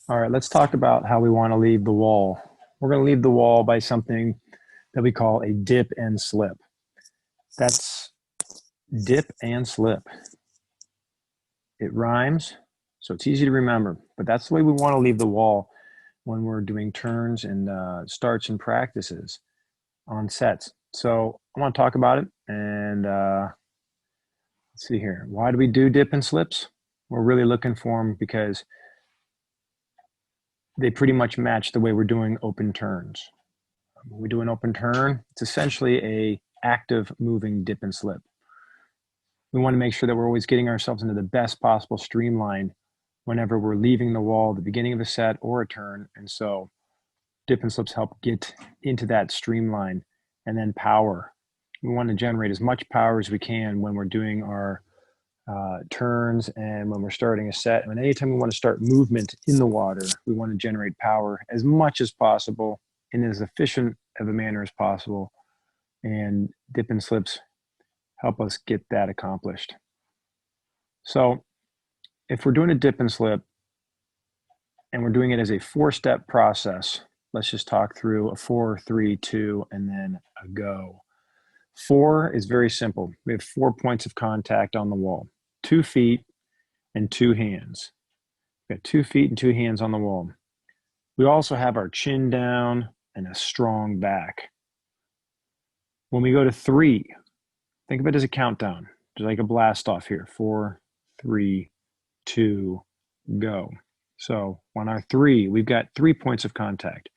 All right, let's talk about how we want to leave the wall. We're going to leave the wall by something that we call a dip and slip. That's dip and slip. It rhymes, so it's easy to remember, but that's the way we want to leave the wall when we're doing turns and starts and practices on sets. So I want to talk about it and let's see here. Why do we do dip and slips? We're really looking for them because they pretty much match the way we're doing open turns. When we do an open turn, it's essentially a active moving dip and slip. We want to make sure that we're always getting ourselves into the best possible streamline whenever we're leaving the wall at the beginning of a set or a turn. And so dip and slips help get into that streamline. And then power. We want to generate as much power as we can when we're doing our turns and when we're starting a set. And anytime we want to start movement in the water, we want to generate power as much as possible in as efficient of a manner as possible. And dip and slips help us get that accomplished. So if we're doing a dip and slip and we're doing it as a 4-step process, let's just talk through a 4, 3, 2, and then a go. 4 is very simple. We have 4 points of contact on the wall, 2 feet and 2 hands. We got 2 feet and 2 hands on the wall. We also have our chin down and a strong back. When we go to 3, think of it as a countdown, just like a blast off here. 4, 3, 2, go. So on our 3, we've got 3 points of contact,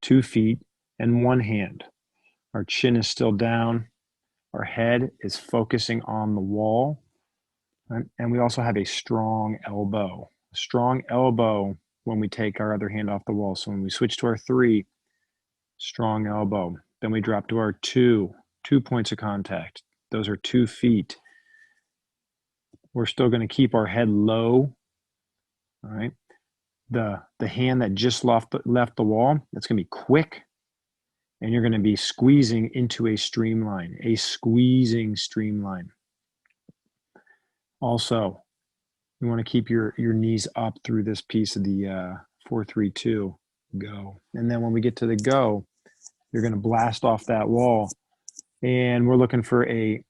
2 feet and 1 hand. Our chin is still down. Our head is focusing on the wall. Right? And we also have a strong elbow. A strong elbow when we take our other hand off the wall. So when we switch to our 3, strong elbow. Then we drop to our 2 points of contact. Those are 2 feet. We're still going to keep our head low. All right. The hand that just left the wall, that's going to be quick. And you're going to be squeezing into a streamline, a squeezing streamline. Also, you want to keep your knees up through this piece of the 4, 3, 2, go. And then when we get to the go, you're going to blast off that wall. And we're looking for a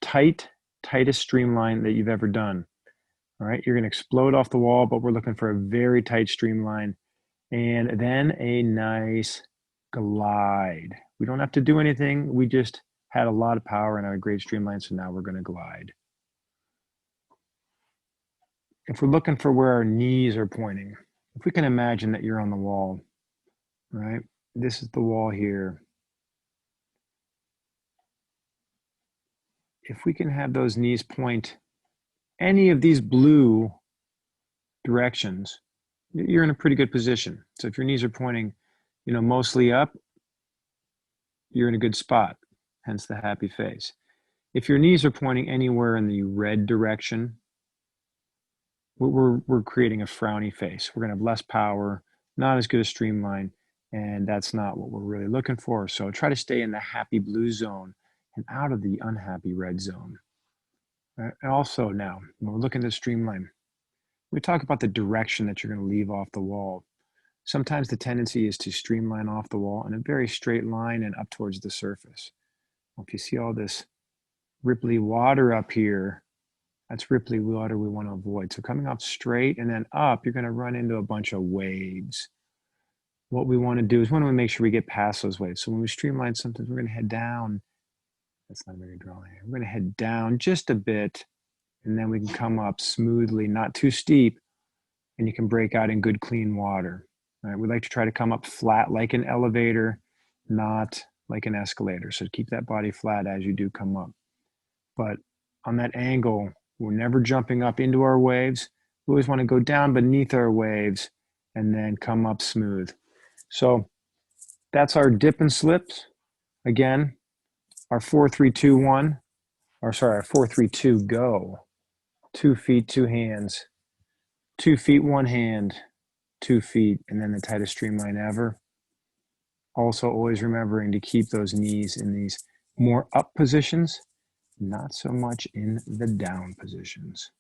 tightest streamline that you've ever done. All right, you're going to explode off the wall, but we're looking for a very tight streamline. And then a nice glide. We don't have to do anything. We just had a lot of power and had a great streamline, so now we're going to glide. If we're looking for where our knees are pointing, if we can imagine that you're on the wall, right? This is the wall here. If we can have those knees point any of these blue directions, you're in a pretty good position. So if your knees are pointing, mostly up, you're in a good spot, hence the happy face. If your knees are pointing anywhere in the red direction, we're creating a frowny face. We're going to have less power, not as good a streamline, and that's not what we're really looking for. So try to stay in the happy blue zone and out of the unhappy red zone. And also now, when we're looking at the streamline, we talk about the direction that you're going to leave off the wall. Sometimes the tendency is to streamline off the wall in a very straight line and up towards the surface. Well, if you see all this ripply water up here, that's ripply water we want to avoid. So coming off straight and then up, you're going to run into a bunch of waves. What we want to do is we want to make sure we get past those waves. So when we streamline something, we're going to head down. That's not very drawing here. We're going to head down just a bit, and then we can come up smoothly, not too steep, and you can break out in good clean water. All right, we like to try to come up flat like an elevator, not like an escalator. So keep that body flat as you do come up. But on that angle, we're never jumping up into our waves. We always want to go down beneath our waves and then come up smooth. So that's our dip and slips. Again, our 4, 3, 2, 1, or sorry, our 4, 3, 2, go. 2 feet, 2 hands, 2 feet, 1 hand, 2 feet, and then the tightest streamline ever. Also, always remembering to keep those knees in these more up positions, not so much in the down positions.